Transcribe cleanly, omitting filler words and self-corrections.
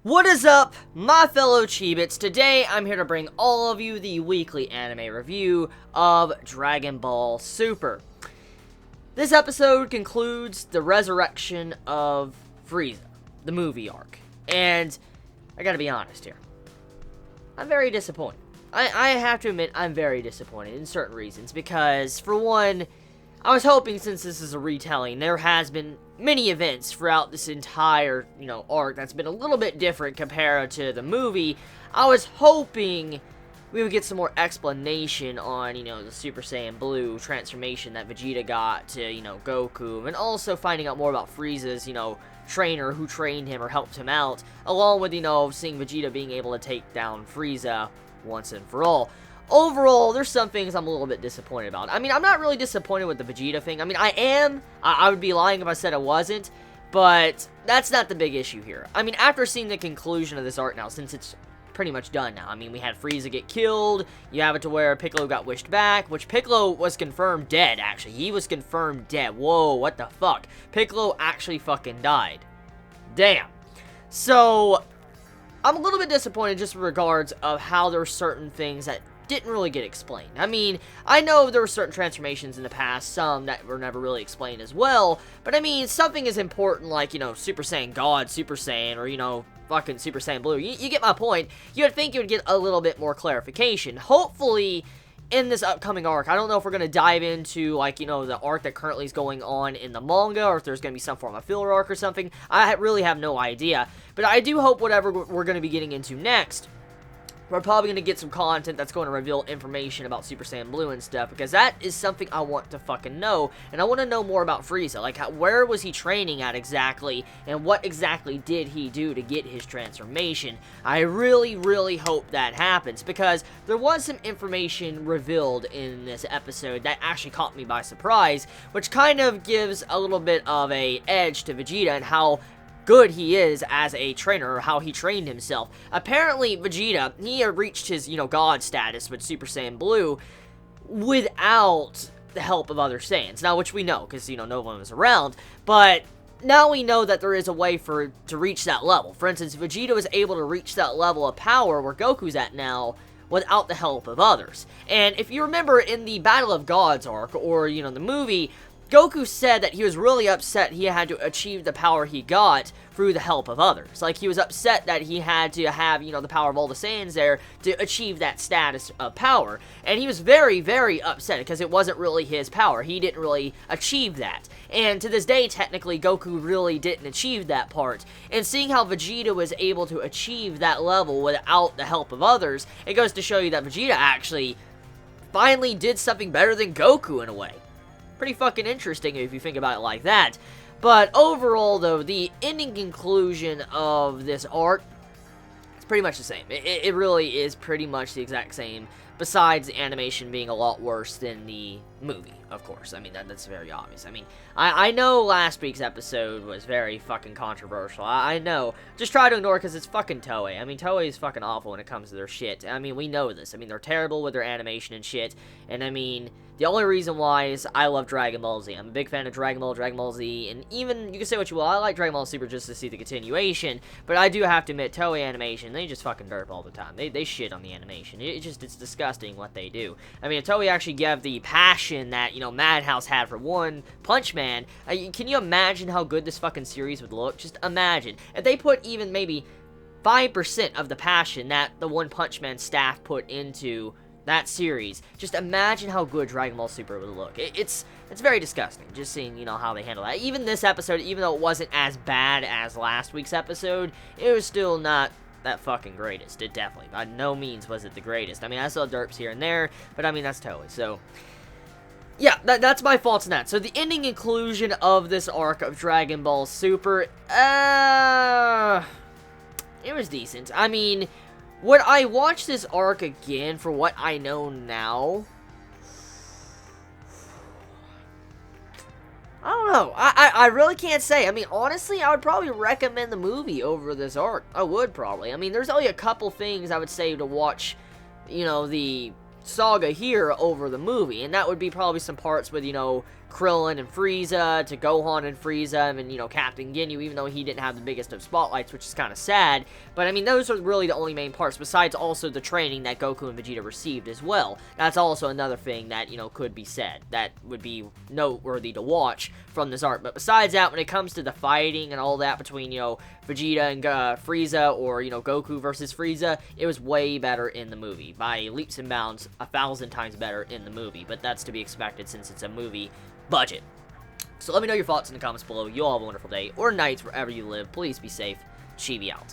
What is up, my fellow Chibits? Today, I'm here to bring all of you the weekly anime review of Dragon Ball Super. This episode concludes the resurrection of Frieza, the movie arc. And I gotta be honest here. I'm very disappointed. I have to admit, I'm very disappointed in certain reasons. Because, for one, I was hoping, since this is a retelling, there has been many events throughout this entire, arc that's been a little bit different compared to the movie. I was hoping we would get some more explanation on, the Super Saiyan Blue transformation that Vegeta got to, Goku, and also finding out more about Frieza's, trainer who trained him or helped him out, along with, seeing Vegeta being able to take down Frieza once and for all. Overall, there's some things I'm a little bit disappointed about. I mean, I'm not really disappointed with the Vegeta thing. I mean, I am. I would be lying if I said I wasn't. But that's not the big issue here. I mean, after seeing the conclusion of this arc now, since it's pretty much done now. I mean, we had Frieza get killed. You have it to where Piccolo got wished back, which Piccolo was confirmed dead, actually. He was confirmed dead. Whoa, what the fuck? Piccolo actually fucking died. Damn. So, I'm a little bit disappointed just in regards of how there were certain things that didn't really get explained. I mean, I know there were certain transformations in the past, some that were never really explained as well, but I mean, something as important like, Super Saiyan God, Super Saiyan, or, fucking Super Saiyan Blue, you get my point. You would think you would get a little bit more clarification. Hopefully, in this upcoming arc, I don't know if we're going to dive into, the arc that currently is going on in the manga, or if there's going to be some form of filler arc or something. I really have no idea, but I do hope whatever we're going to be getting into next, we're probably going to get some content that's going to reveal information about Super Saiyan Blue and stuff, because that is something I want to fucking know, and I want to know more about Frieza. Like, where was he training at exactly, and what exactly did he do to get his transformation? I really, really hope that happens, because there was some information revealed in this episode that actually caught me by surprise, which kind of gives a little bit of a edge to Vegeta and how good he is as a trainer, or how he trained himself. Apparently, Vegeta, he had reached his, God status with Super Saiyan Blue without the help of other Saiyans. Now, which we know, because, no one was around, but now we know that there is a way to reach that level. For instance, Vegeta was able to reach that level of power where Goku's at now without the help of others. And if you remember in the Battle of Gods arc, or, the movie, Goku said that he was really upset he had to achieve the power he got through the help of others. Like, he was upset that he had to have, the power of all the Saiyans there to achieve that status of power. And he was very, very upset because it wasn't really his power. He didn't really achieve that. And to this day, technically, Goku really didn't achieve that part. And seeing how Vegeta was able to achieve that level without the help of others, it goes to show you that Vegeta actually finally did something better than Goku in a way. Pretty fucking interesting if you think about it like that. But overall, though, the ending conclusion of this arc, it's pretty much the same. It really is pretty much the exact same, besides the animation being a lot worse than the movie, of course. I mean, that's very obvious. I mean, I know last week's episode was very fucking controversial. I know. Just try to ignore it because it's fucking Toei. I mean, Toei is fucking awful when it comes to their shit. I mean, we know this. I mean, they're terrible with their animation and shit. And I mean, the only reason why is I love Dragon Ball Z. I'm a big fan of Dragon Ball Z, and even, you can say what you will, I like Dragon Ball Super just to see the continuation, but I do have to admit, Toei animation, they just fucking derp all the time. They shit on the animation. It's disgusting what they do. I mean, if Toei actually gave the passion that, Madhouse had for One Punch Man, can you imagine how good this fucking series would look? Just imagine. If they put even maybe 5% of the passion that the One Punch Man staff put into that series, just imagine how good Dragon Ball Super would look. It's very disgusting, just seeing, how they handle that. Even this episode, even though it wasn't as bad as last week's episode, it was still not that fucking greatest. It definitely, by no means was it the greatest. I mean, I saw derps here and there, but I mean, that's Toei, so yeah, that's my faults in that. So the ending conclusion of this arc of Dragon Ball Super, it was decent. I mean, would I watch this arc again for what I know now? I don't know. I really can't say. I mean, honestly, I would probably recommend the movie over this arc. I would probably. I mean, there's only a couple things I would say to watch, the saga here over the movie, and that would be probably some parts with, Krillin and Frieza, to Gohan and Frieza, and, you know, Captain Ginyu, even though he didn't have the biggest of spotlights, which is kind of sad. But, I mean, those are really the only main parts, besides also the training that Goku and Vegeta received as well. That's also another thing that, you know, could be said. That would be noteworthy to watch from this arc. But besides that, when it comes to the fighting and all that between, you know, Vegeta and Frieza, or, you know, Goku versus Frieza, it was way better in the movie. By leaps and bounds, 1,000 times better in the movie. But that's to be expected since it's a movie budget. So let me know your thoughts in the comments below. You all have a wonderful day or nights wherever you live. Please be safe. Chibi out.